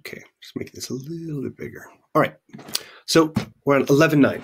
Okay, just make this a little bit bigger. All right, so we're on 11.9.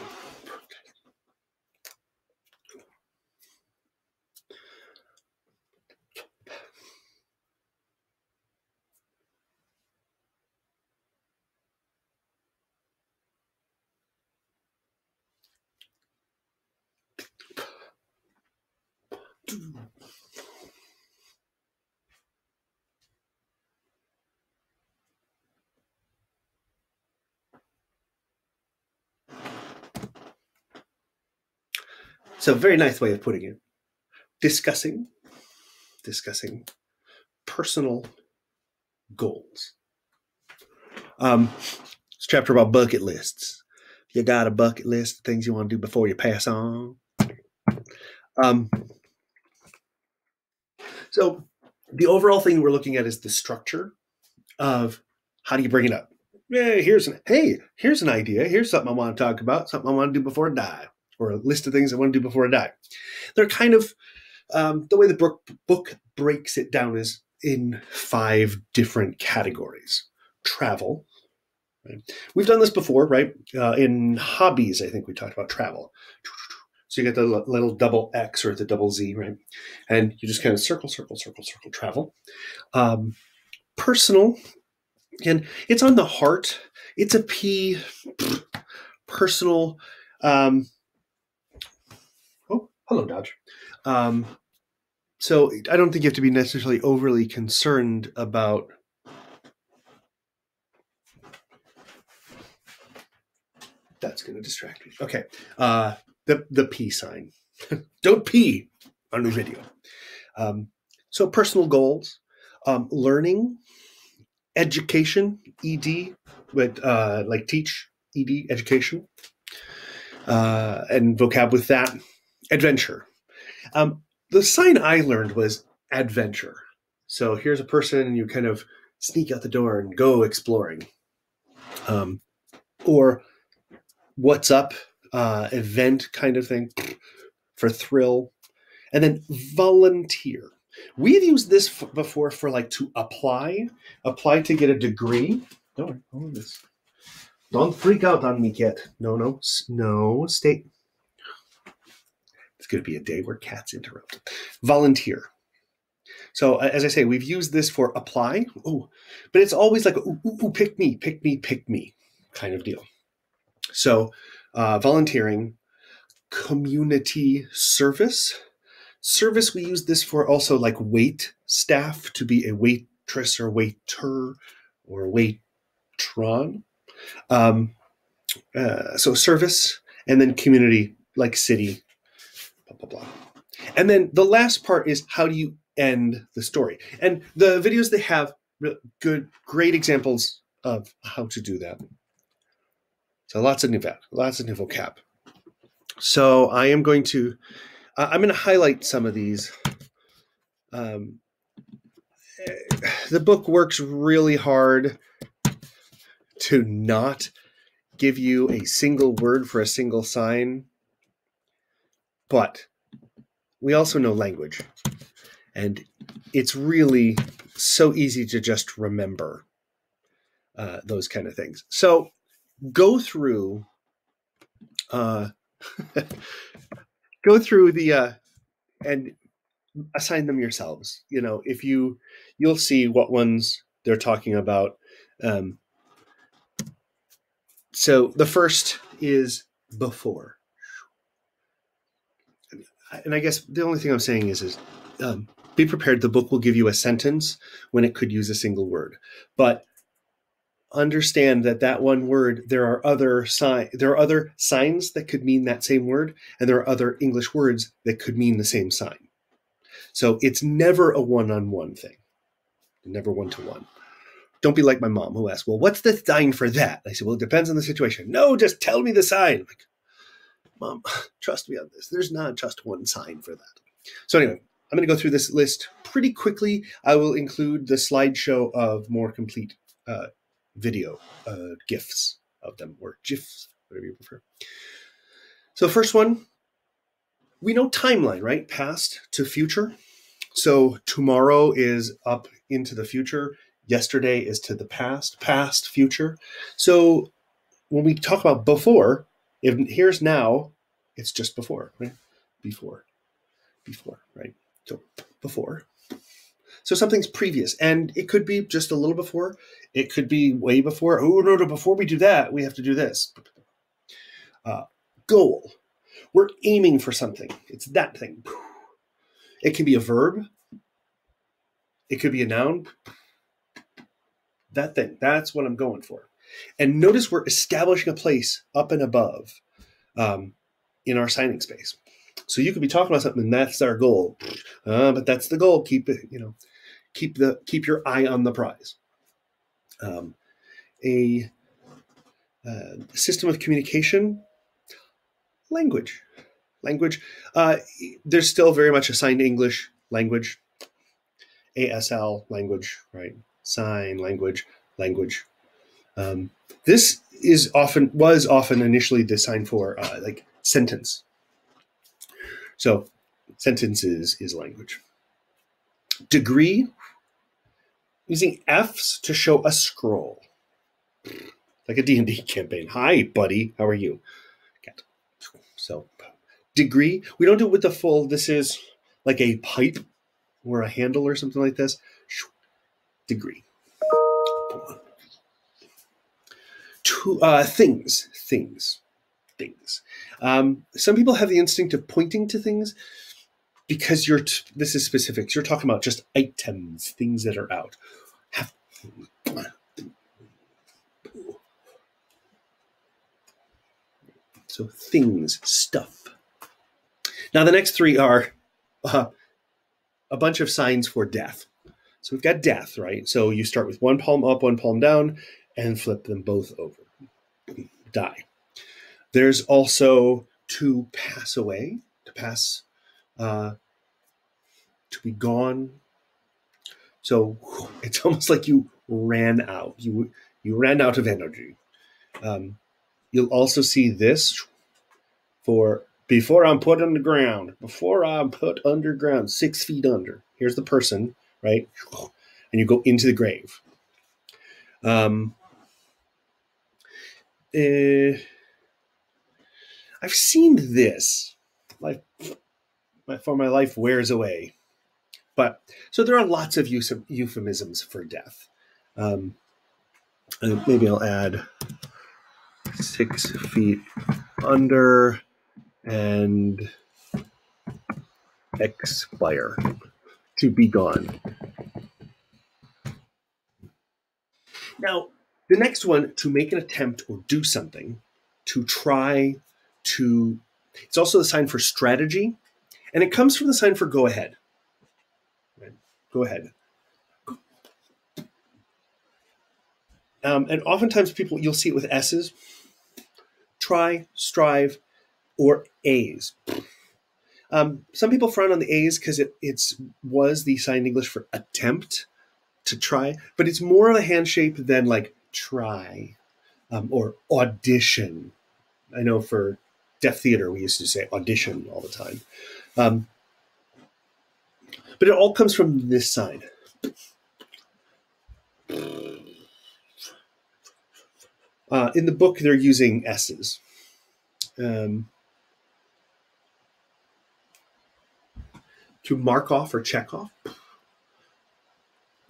So very nice way of putting it. Discussing personal goals. It's a chapter about bucket lists. You got a bucket list of things you want to do before you pass on. So the overall thing we're looking at is the structure of how do you bring it up. Yeah, here's an idea. Here's something I want to talk about, something I want to do before I die, or a list of things I want to do before I die. They're kind of the way the book breaks it down is in 5 different categories. Travel. Right? We've done this before, right? In hobbies, I think we talked about travel. So you get the little double X or the double Z, right? And you just kind of circle, travel. Personal, and it's on the heart. It's a P. Personal. Oh, hello, Dodge. So I don't think you have to be necessarily overly concerned about that's going to distract me. Okay. The P sign. Don't pee on the video. So personal goals, learning, education, ED, with like teach, ED, education, and vocab with that. Adventure. The sign I learned was adventure. So here's a person and you kind of sneak out the door and go exploring. Or what's up, event kind of thing for thrill. And then volunteer. We've used this before for like to apply to get a degree. Don't freak out on me, kid. No, stay. It's going to be a day where cats interrupt. Volunteer. So as I say, we've used this for apply. Oh, but it's always like, ooh, pick me kind of deal. So volunteering, community service. Service, we use this for also like wait staff, to be a waitress or waiter or waitron. So service, and then community, like city, blah, blah, blah. And then the last part is how do you end the story? And the videos, they have great examples of how to do that. So lots of new vocab. So I'm going to highlight some of these. The book works really hard to not give you a single word for a single sign, but we also know language, and it's really so easy to just remember those kind of things. So go through and assign them yourselves. You know, if you'll see what ones they're talking about. So the first is before. And I guess the only thing I'm saying is be prepared. The book will give you a sentence when it could use a single word, but understand that one word, there are other signs that could mean that same word, and there are other English words that could mean the same sign. So it's never a one-on-one thing, never one-to-one. Don't be like my mom who asked, well, what's the sign for that? I said, well, it depends on the situation. No, just tell me the sign. I'm like, Mom, trust me on this. There's not just one sign for that. So anyway, I'm going to go through this list pretty quickly. I will include the slideshow of more complete video GIFs of them, or GIFs, whatever you prefer. So first one, we know timeline, right? Past to future. So tomorrow is up into the future. Yesterday is to the past, past, future. So when we talk about before, if here's now, it's just before, right? Before, right? So before. So something's previous, and it could be just a little before. It could be way before. Oh, no, before we do that, we have to do this. Goal. We're aiming for something. It's that thing. It can be a verb. It could be a noun. That thing. That's what I'm going for. And notice we're establishing a place up and above in our signing space. So you could be talking about something, and that's our goal. But that's the goal. Keep it, keep your eye on the prize. A system of communication, language. There's still very much assigned English language, ASL language, right? Sign language. This was often initially designed for like sentence. So sentences is language. Degree, using Fs to show a scroll. Like a D&D campaign. Hi, buddy. How are you? So degree, we don't do it with the full, this is like a pipe or a handle or something like this. Degree. Things. Some people have the instinct of pointing to things because this is specifics. You're talking about just items, things that are out. So things, stuff. Now the next three are a bunch of signs for death. So we've got death, right? So you start with one palm up, one palm down, and flip them both over. Die. There's also to pass away, to be gone. So it's almost like you ran out. You ran out of energy. You'll also see this for before I'm put on the ground. Before I'm put underground, 6 feet under. Here's the person, right? And you go into the grave. I've seen this. For my life wears away. But so there are lots of euphemisms for death. Maybe I'll add 6 feet under and expire, to be gone. Now, the next one, to make an attempt or do something, to try to, it's also the sign for strategy, and it comes from the sign for go ahead. Right? Go ahead. And oftentimes you'll see it with S's, try, strive, or A's. Some people frown on the A's because it was the sign English for attempt, to try, but it's more of a hand shape than like try or audition. I know for deaf theater, we used to say audition all the time. But it all comes from this sign. In the book, they're using S's. To mark off or check off.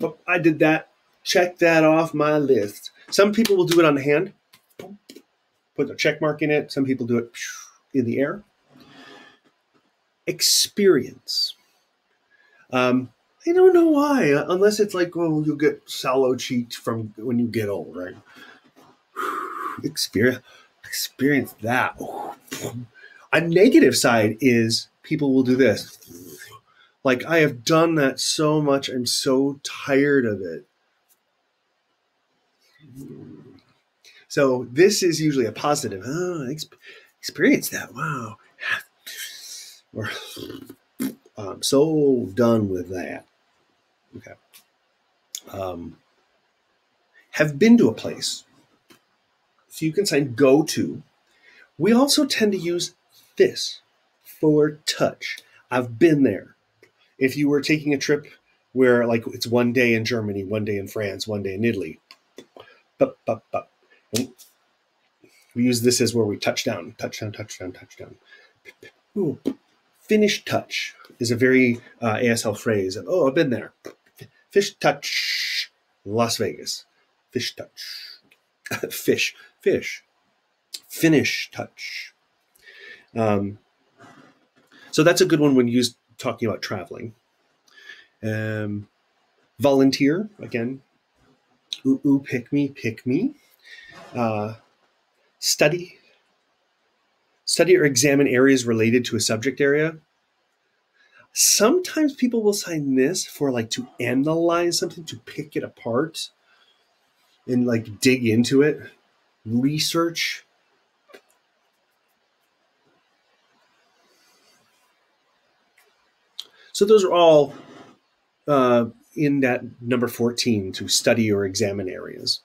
Oh, I did that. Check that off my list. Some people will do it on the hand. Put a check mark in it. Some people do it in the air. Experience. I don't know why, unless it's like, well, you'll get sallow cheeked from when you get old, right? Experience that. A negative side is people will do this. Like, I have done that so much. I'm so tired of it. So this is usually a positive. Oh, experience that. Wow. Or I'm so done with that. Okay. Have been to a place. So you can sign go to. We also tend to use this for touch. I've been there. If you were taking a trip where like it's one day in Germany, one day in France, one day in Italy. Bup, bup, bup. And we use this as where we touchdown, touchdown, touchdown, touchdown. Ooh, finish touch is a very ASL phrase. Oh, I've been there. Fish touch, Las Vegas. Fish touch. Fish. Finish touch. So that's a good one when used talking about traveling. Volunteer, again. Ooh, pick me. Study or examine areas related to a subject area. Sometimes people will sign this for like to analyze something, to pick it apart and like dig into it. Research. So those are all in that number 14, to study or examine areas.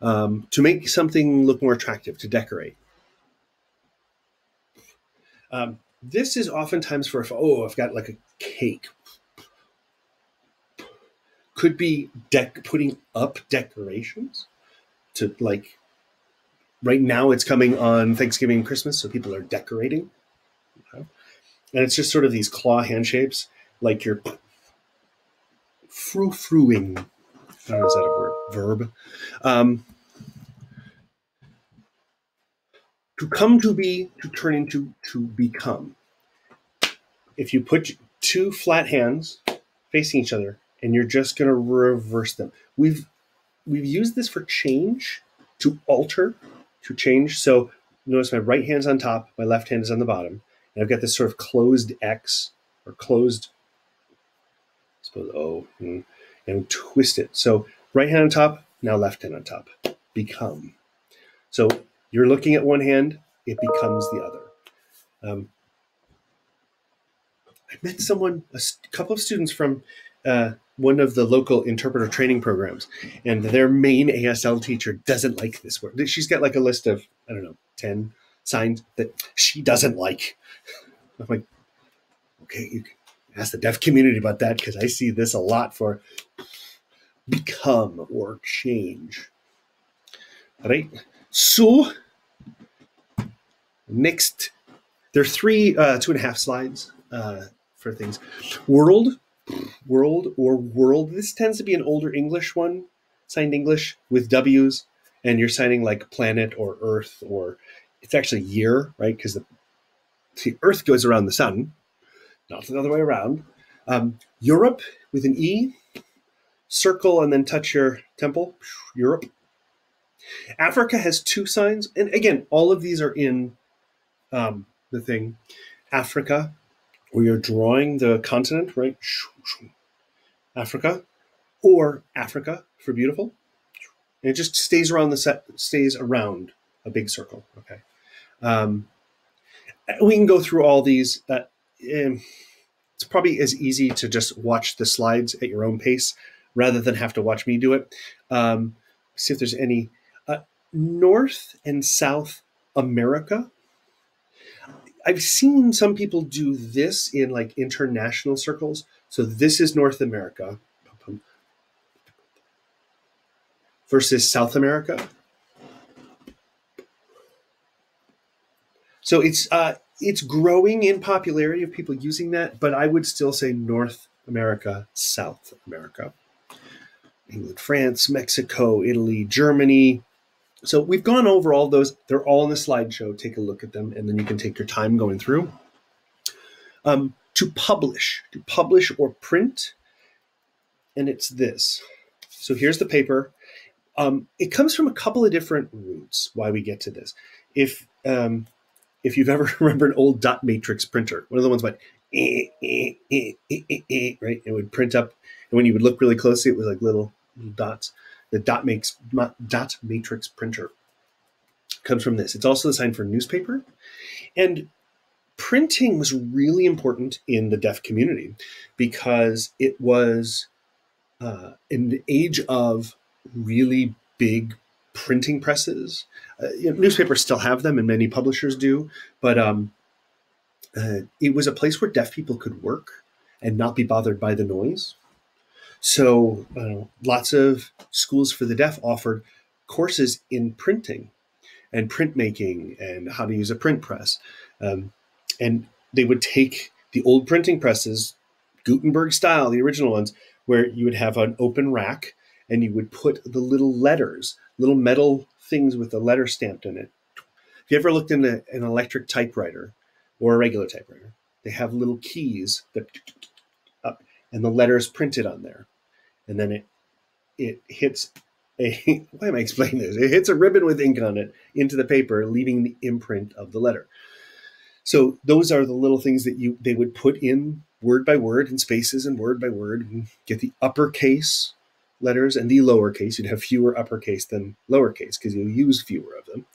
To make something look more attractive, to decorate. This is oftentimes for, I've got like a cake. Could be putting up decorations to like, right now it's coming on Thanksgiving and Christmas, so people are decorating. Okay. And it's just sort of these claw hand shapes, like you're frou-frouing. I don't know, is that a word? Verb. To come to be, to turn into, to become. If you put two flat hands facing each other and you're just going to reverse them. We've used this for change, to alter, to change. So notice my right hand's on top, my left hand is on the bottom. And I've got this sort of closed X, or closed, I suppose, O, and twist it. So right hand on top, now left hand on top. Become. So you're looking at one hand, it becomes the other. I met a couple of students from one of the local interpreter training programs, and their main ASL teacher doesn't like this word. She's got like a list of, 10 signs that she doesn't like. I'm like, okay, you can ask the deaf community about that, because I see this a lot for become or change. All right. So next, there are 3 2.5 slides for things. World. This tends to be an older English one, signed English with W's, and you're signing like planet or Earth, or it's actually year, right? Because the Earth goes around the sun, not the other way around. Europe with an E, circle, and then touch your temple. Europe. Africa has 2 signs, and again, all of these are in the thing. Africa, where you're drawing the continent, right? Africa, or Africa for beautiful. And it just stays around stays around a big circle. Okay. We can go through all these. It's probably as easy to just watch the slides at your own pace rather than have to watch me do it. See if there's any. North and South America. I've seen some people do this in like international circles. So this is North America versus South America. So it's growing in popularity of people using that, but I would still say North America, South America. England, France, Mexico, Italy, Germany. So we've gone over all those. They're all in the slideshow. Take a look at them, and then you can take your time going through. To publish or print, and it's this. So here's the paper. It comes from a couple of different roots, why we get to this. If you've ever remembered an old dot matrix printer, one of the ones like, right? It would print up, and when you would look really closely, it was like little dots. The dot matrix printer comes from this. It's also the sign for newspaper. And printing was really important in the deaf community because it was in the age of really big printing presses. Newspapers still have them, and many publishers do, but it was a place where deaf people could work and not be bothered by the noise. So lots of schools for the deaf offered courses in printing and printmaking and how to use a print press. And they would take the old printing presses, Gutenberg style, the original ones, where you would have an open rack and you would put the little letters, little metal things with a letter stamped in it. If you ever looked in an electric typewriter or a regular typewriter, they have little keys that up and the letters printed on there. And then it hits why am I explaining this? It hits a ribbon with ink on it into the paper, leaving the imprint of the letter. So those are the little things that they would put in word by word and spaces and word by word, and get the uppercase letters and the lowercase. You'd have fewer uppercase than lowercase because you use fewer of them.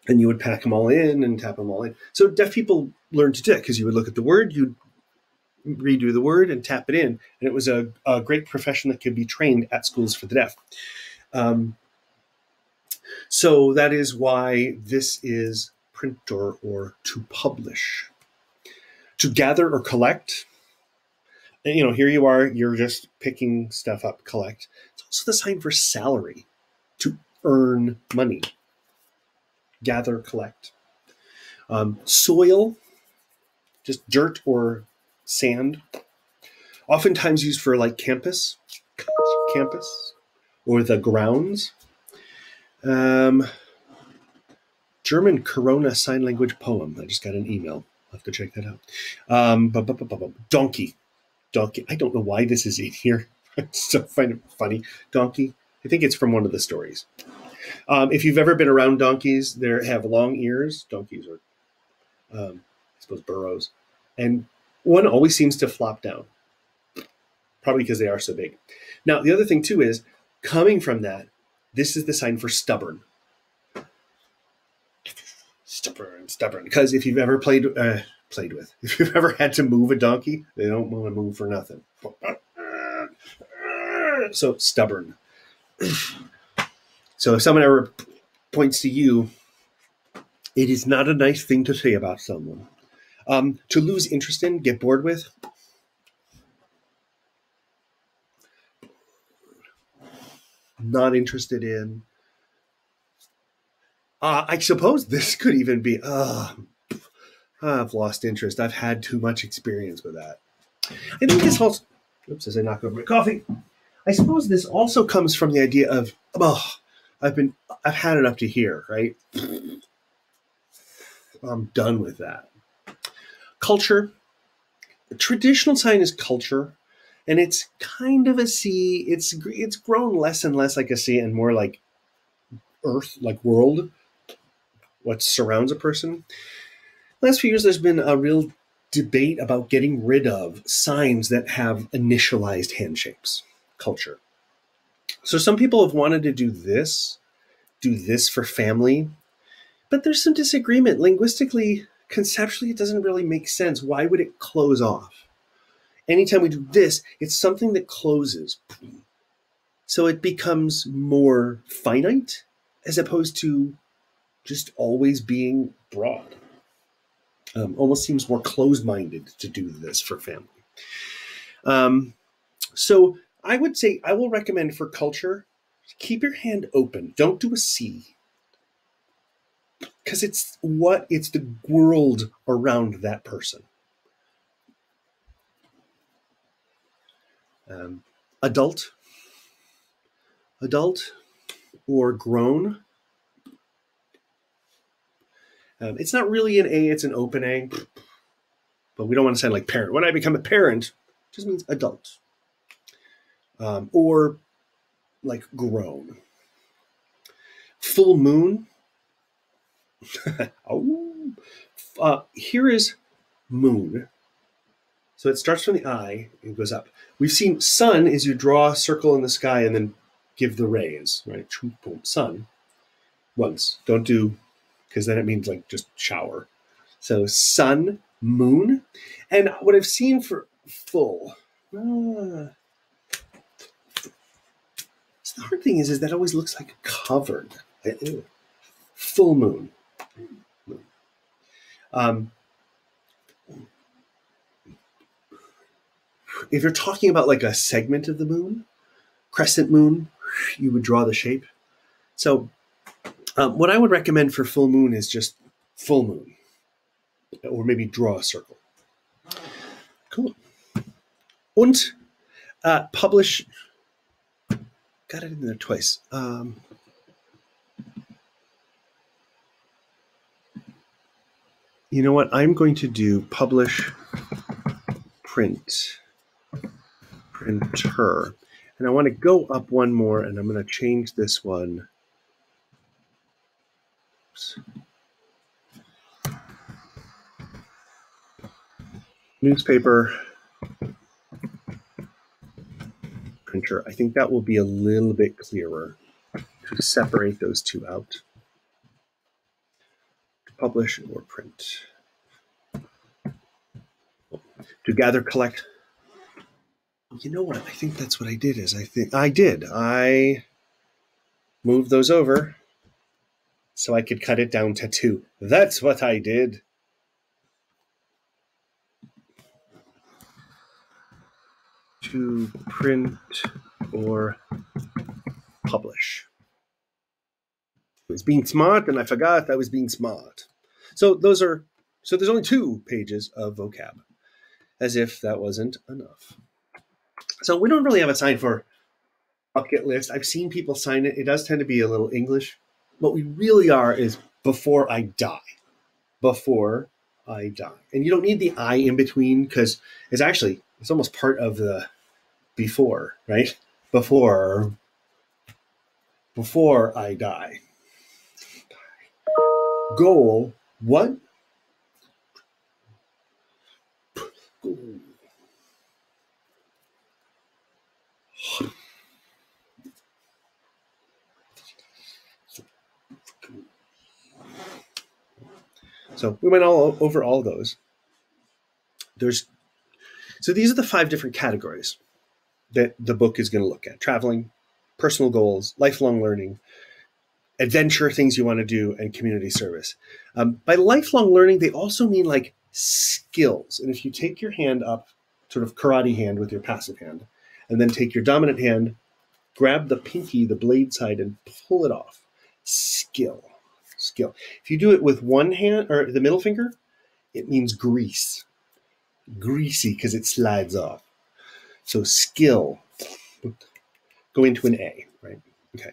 And you would pack them all in and tap them all in. So deaf people learned to do it because you would look at the word, you'd redo the word and tap it in. And it was a great profession that could be trained at schools for the deaf. So that is why this is printer or to publish. To gather or collect, here you are, you're just picking stuff up, collect. It's also the sign for salary, to earn money. Gather, collect. Soil, just dirt or sand, oftentimes used for like campus, or the grounds. German Corona sign language poem. I just got an email. I'll have to check that out. Donkey. I don't know why this is in here. I still find it funny. Donkey. I think it's from one of the stories. If you've ever been around donkeys, they have long ears. Donkeys are, I suppose, burros. And one always seems to flop down. Probably because they are so big. Now, the other thing, too, is coming from that, this is the sign for stubborn. Stubborn. Because if you've ever played with, if you've ever had to move a donkey, they don't want to move for nothing. So stubborn. So if someone ever points to you, it is not a nice thing to say about someone. To lose interest in, get bored with. Not interested in. I suppose this could even be, I've lost interest. I've had too much experience with that. I think this also, as I knock over my coffee, I suppose this also comes from the idea of, I've had it up to here, right? I'm done with that. Culture. The traditional sign is culture, and it's kind of a C. It's grown less and less like a C and more like earth, like world, what surrounds a person. Last few years, there's been a real debate about getting rid of signs that have initialized handshapes. Culture. So some people have wanted to do this for family, but there's some disagreement. Linguistically, conceptually, it doesn't really make sense. Why would it close off? Anytime we do this, it's something that closes. So it becomes more finite as opposed to just always being broad. Almost seems more closed-minded to do this for family. So I would say I will recommend for culture, keep your hand open. Don't do a C. Because it's the world around that person. Adult or grown. It's not really an A, it's an open A. But we don't want to sound like parent. When I become a parent, it just means adult. Or like grown. Full moon. Here is moon. So it starts from the eye and goes up. We've seen sun is you draw a circle in the sky and then give the rays, right? Sun. Once. Don't do, because then it means like just shower. So sun, moon. And what I've seen for full. So the hard thing is that always looks like covered. Full moon. If you're talking about like a segment of the moon, crescent moon, you would draw the shape. So what I would recommend for full moon is just full moon, or maybe draw a circle. Cool. Und publish. Got it in there twice. You know what? I'm going to do publish print printer. And I want to go up one more, and I'm going to change this one. Oops. Newspaper printer. I think that will be a little bit clearer to separate those two out. Publish or print. To gather, collect. You know what? I think that's what I did. I moved those over so I could cut it down to 2. That's what I did. To print or publish. I was being smart, and I forgot I was being smart. So there's only 2 pages of vocab, as if that wasn't enough. So we don't really have a sign for bucket list. I've seen people sign it. It does tend to be a little English. What we really are is before I die. Before I die. And you don't need the I in between, because it's almost part of the before, right? Before I die. Goal, what? Goal. So we went all over all those. So these are the 5 different categories that the book is going to look at: traveling, personal goals, lifelong learning, adventure, things you want to do, and community service. By lifelong learning, they also mean like skills. And if you take your hand up, sort of karate hand with your passive hand, and then take your dominant hand, grab the pinky, the blade side, and pull it off. Skill. If you do it with one hand, or the middle finger, it means grease. Greasy, because it slides off. So skill. Go into an A, right? Okay.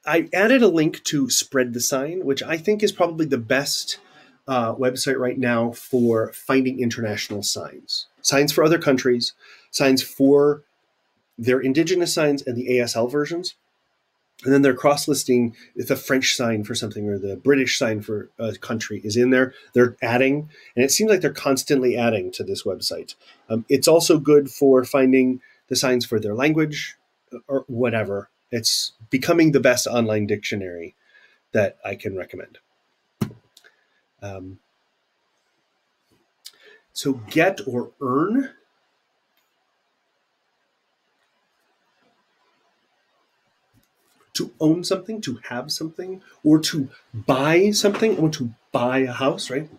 I added a link to Spread the Sign, which I think is probably the best website right now for finding international signs. Signs for other countries, signs for their indigenous signs and the ASL versions. And then they're cross-listing if the French sign for something or the British sign for a country is in there. They're adding, and it seems like they're constantly adding to this website. It's also good for finding the signs for their language or whatever. It's becoming the best online dictionary that I can recommend. So get or earn. To own something, to have something, or to buy something, or to buy a house, right?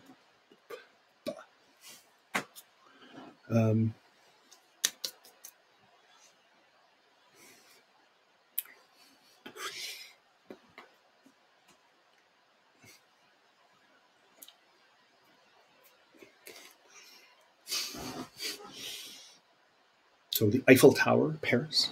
So the Eiffel Tower, Paris.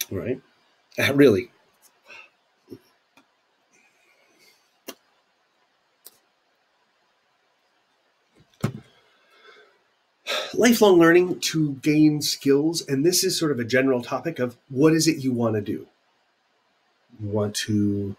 Right? Really. Lifelong learning to gain skills, and this is sort of a general topic of what is it you want to do? You want to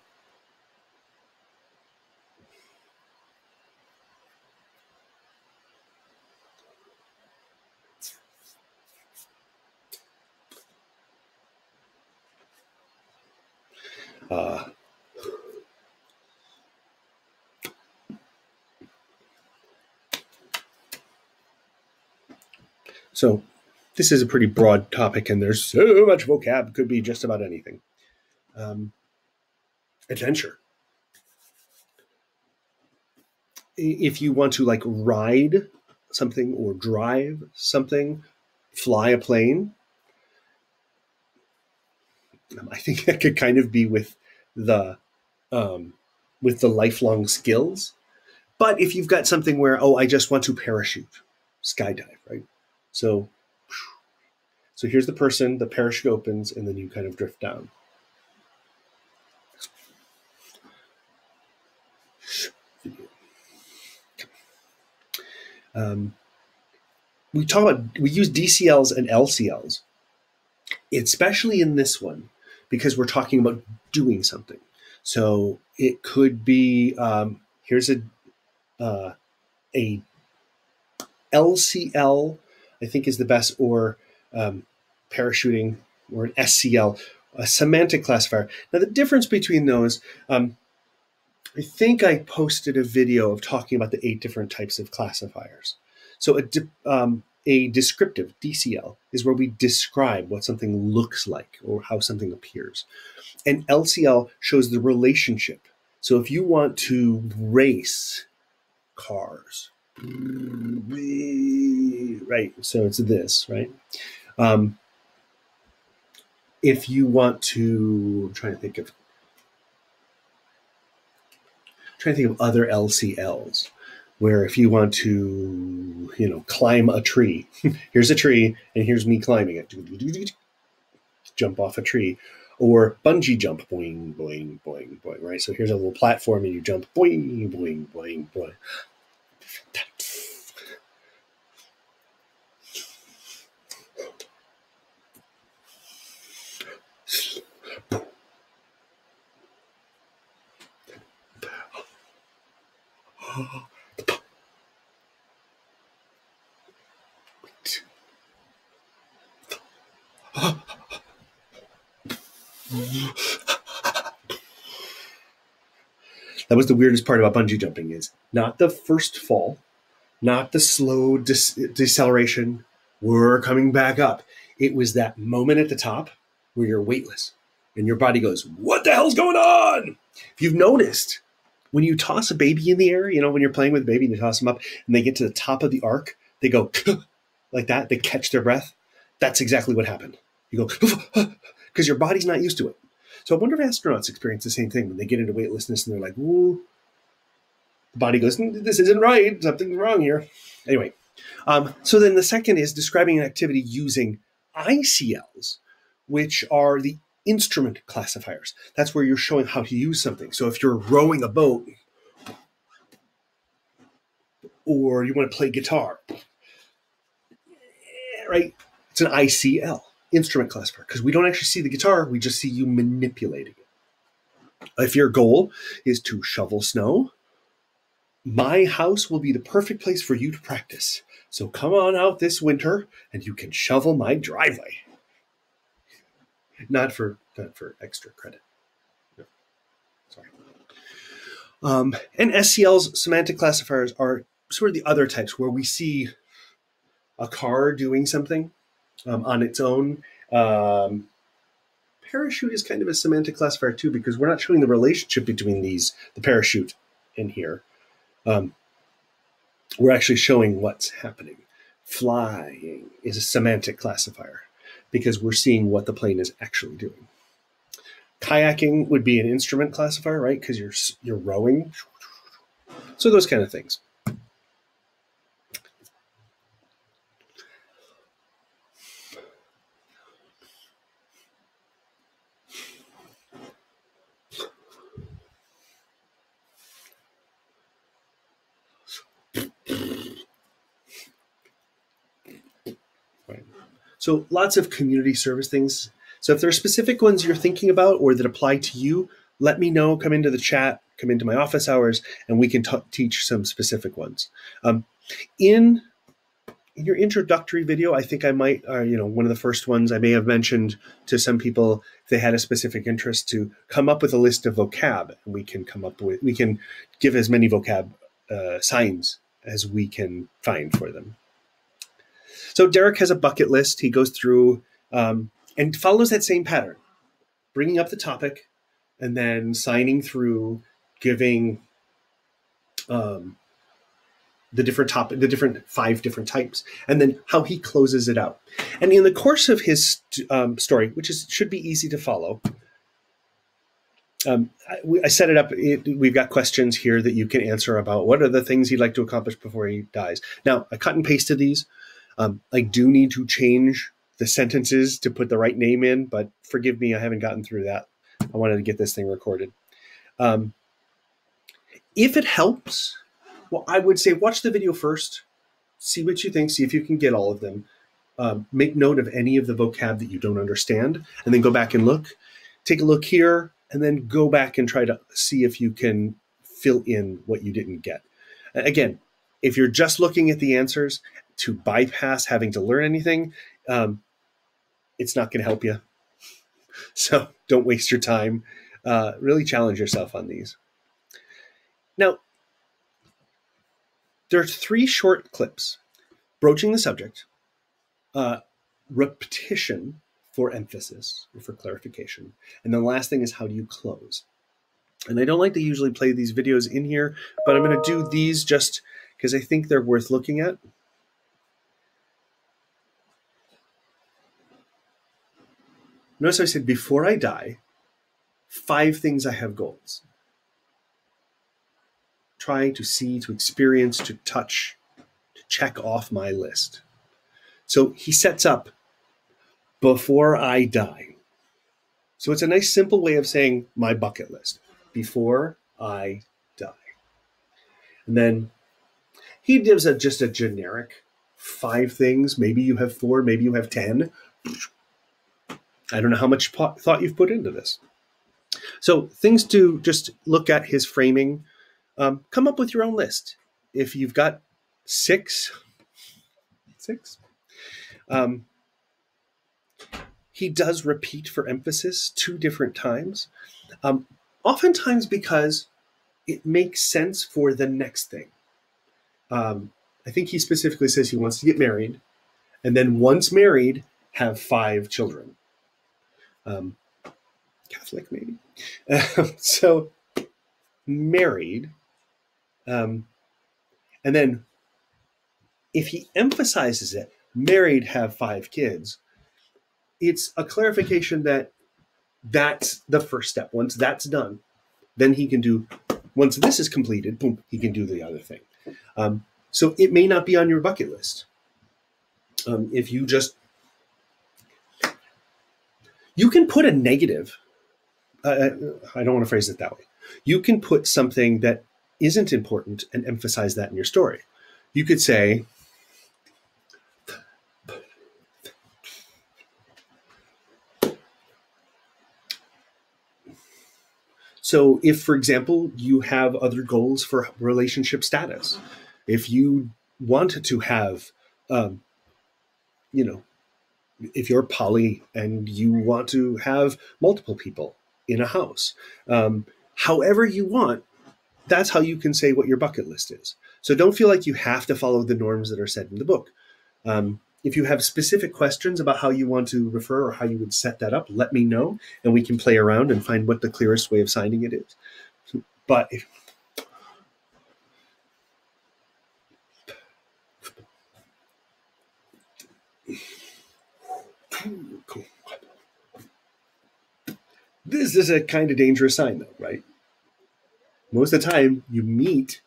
So this is a pretty broad topic, and there's so much vocab. Could be just about anything. Adventure. If you want to like ride something or drive something, fly a plane, I think that could kind of be the with the lifelong skills. But if you've got something where, oh, I just want to parachute, skydive, right? So here's the person, the parachute opens, and then you kind of drift down. We use DCLs and LCLs, especially in this one, because we're talking about doing something. So it could be here's a LCL, I think is the best, or parachuting, or an SCL, a semantic classifier. Now the difference between those, I think I posted a video of talking about the 8 different types of classifiers. So a descriptive DCL is where we describe what something looks like or how something appears. And LCL shows the relationship. So if you want to race cars, right? So it's this, right? If you want to, I'm trying to think of other LCLs, where if you want to, climb a tree, here's a tree and here's me climbing it, jump off a tree, or bungee jump, boing, boing, boing, boing, right? So here's a little platform and you jump, boing, boing, boing, boing. That was the weirdest part about bungee jumping, is not the first fall, not the slow deceleration. We're coming back up. It was that moment at the top where you're weightless and your body goes, what the hell's going on? If you've noticed, when you toss a baby in the air, when you're playing with a baby and you toss them up and they get to the top of the arc, they go like that. They catch their breath. That's exactly what happened. You go, because your body's not used to it. So I wonder if astronauts experience the same thing when they get into weightlessness and they're like, ooh. The body goes, this isn't right. Something's wrong here. Anyway, so then the second is describing an activity using ICLs, which are the instrument classifiers. That's where you're showing how to use something. So if you're rowing a boat, or you want to play guitar, right? It's an ICL, instrument classifier, because we don't actually see the guitar, we just see you manipulating it. If your goal is to shovel snow, my house will be the perfect place for you to practice. So come on out this winter and you can shovel my driveway. Not for extra credit. No. Sorry. And SCLs, semantic classifiers, are sort of the other types where we see a car doing something on its own. Parachute is kind of a semantic classifier too, because we're not showing the relationship between the parachute and here. We're actually showing what's happening. Flying is a semantic classifier because we're seeing what the plane is actually doing. Kayaking would be an instrument classifier, right? Because you're rowing. So those kind of things. Right. So lots of community service things. So if there are specific ones you're thinking about or that apply to you, let me know. Come into the chat, come into my office hours, and we can teach some specific ones. In your introductory video, I think I might, one of the first ones I may have mentioned to some people, if they had a specific interest, to come up with a list of vocab, and we can give as many vocab signs as we can find for them. So Derek has a bucket list. He goes through and follows that same pattern, bringing up the topic and then signing through, giving the different 5 different types, and then how he closes it out. And in the course of his story, which should be easy to follow, I set it up. We've got questions here that you can answer about what are the things he'd like to accomplish before he dies. Now, I cut and pasted these. I do need to change the sentences to put the right name in, but forgive me, I haven't gotten through that. I wanted to get this thing recorded. If it helps, well, I would say watch the video first, see what you think, see if you can get all of them. Make note of any of the vocab that you don't understand, and then go back and look. Take a look here, and then go back and try to see if you can fill in what you didn't get. Again, if you're just looking at the answers to bypass having to learn anything, it's not going to help you. So don't waste your time. Really challenge yourself on these. Now, there are 3 short clips: broaching the subject, repetition for emphasis or for clarification, and the last thing is how do you close. And I don't like to usually play these videos in here, but I'm going to do these just because I think they're worth looking at. Notice I said, before I die, 5 things I have goals. Try to see, to experience, to touch, to check off my list. So he sets up, before I die. So it's a nice simple way of saying my bucket list, before I die. And then he gives just a generic 5 things. Maybe you have 4, maybe you have 10. I don't know how much thought you've put into this. So things to just look at his framing. Come up with your own list. If you've got 6, he does repeat for emphasis 2 different times, oftentimes because it makes sense for the next thing. I think he specifically says he wants to get married, and then once married, have 5 children. Catholic, maybe. So married, and then if he emphasizes it, married, have 5 kids, it's a clarification that that's the first step. Once that's done, then he can do, once this is completed, boom, he can do the other thing. So it may not be on your bucket list. If you just, you can put a negative, I don't want to phrase it that way. You can put something that isn't important and emphasize that in your story. You could say, so if, for example, you have other goals for relationship status, if you want to have, if you're poly and you want to have multiple people in a house, however you want, that's how you can say what your bucket list is. So don't feel like you have to follow the norms that are set in the book. If you have specific questions about how you want to refer or how you would set that up, let me know, and we can play around and find what the clearest way of signing it is. But if, this is a kind of dangerous sign, though, right? Most of the time, you want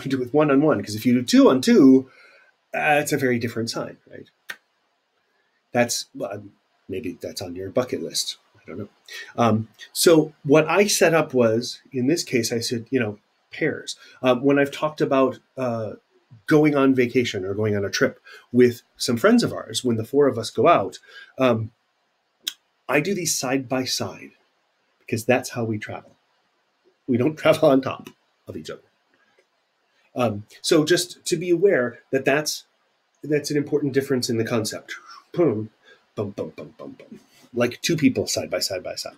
to do it 1-on-1, because if you do 2-on-2, it's a very different sign, right? That's maybe that's on your bucket list. I don't know. So what I set up was, in this case, I said, pairs. When I've talked about going on vacation or going on a trip with some friends of ours, when the 4 of us go out, I do these side by side because that's how we travel. We don't travel on top of each other. So just to be aware that that's an important difference in the concept. Boom, bum, bum, bum, bum, bum. Like 2 people side by side by side.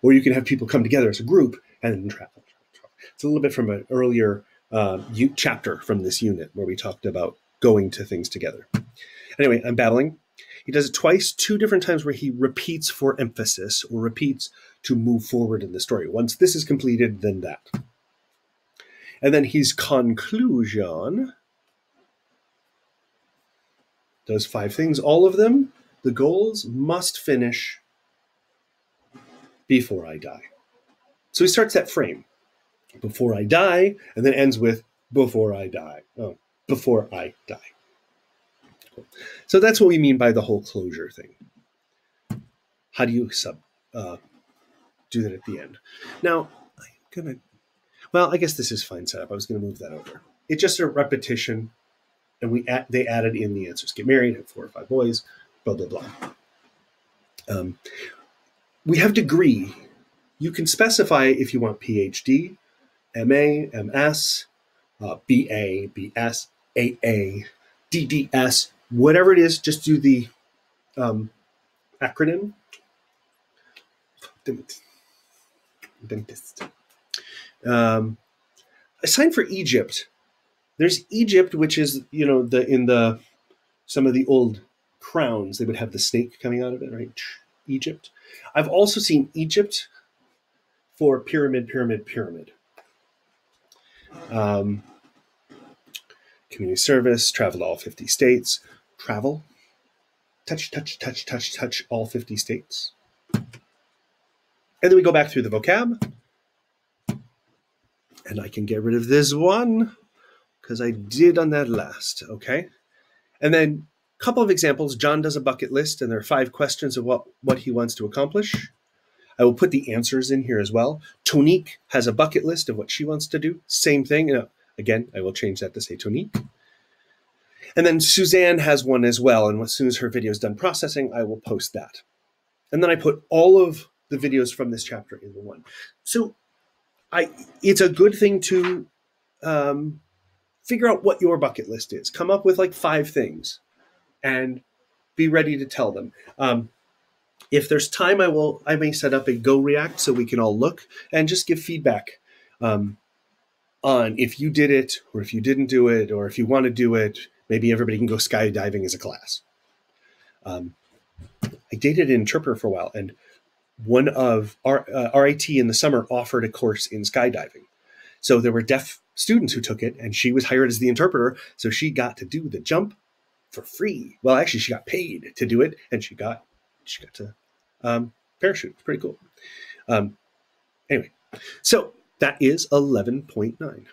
Or you can have people come together as a group and then travel. It's a little bit from an earlier chapter from this unit where we talked about going to things together. Anyway, I'm babbling. He does it twice, 2 different times where he repeats for emphasis or repeats to move forward in the story. Once this is completed, then that. And then his conclusion does 5 things. All of them, the goals must finish before I die. So he starts that frame, before I die, and then ends with before I die. Oh, before I die. Cool. So that's what we mean by the whole closure thing. How do you do that at the end? Now, I guess this is fine setup. I was going to move that over. It's just a repetition, and they added in the answers. Get married, have 4 or 5 boys, blah, blah, blah. We have degree. You can specify if you want PhD, MA, MS, BA, BS, AA, DDS, whatever it is, just do the acronym. Dentist. Assigned for Egypt. There's Egypt, which is, in some of the old crowns, they would have the snake coming out of it, right? Egypt. I've also seen Egypt for pyramid, pyramid, pyramid. Community service, travel to all 50 states. Travel. Touch all 50 states. And then we go back through the vocab. And I can get rid of this one because I did on that last, okay? And then a couple of examples. John does a bucket list, and there are 5 questions of what he wants to accomplish. I will put the answers in here as well. Tonique has a bucket list of what she wants to do. Same thing. Again, I will change that to say Tonique. And then Suzanne has one as well. And as soon as her video is done processing, I will post that. And then I put all of the videos from this chapter in the one. So it's a good thing to figure out what your bucket list is. Come up with like 5 things and be ready to tell them. If there's time, I may set up a Go React so we can all look and just give feedback on if you did it or if you didn't do it, or if you want to do it. Maybe everybody can go skydiving as a class. I dated an interpreter for a while, and one of our RIT in the summer offered a course in skydiving. So there were deaf students who took it, and she was hired as the interpreter. So she got to do the jump for free. Well, actually, she got paid to do it, and she got to parachute. It's pretty cool. Anyway, so that is 11.9.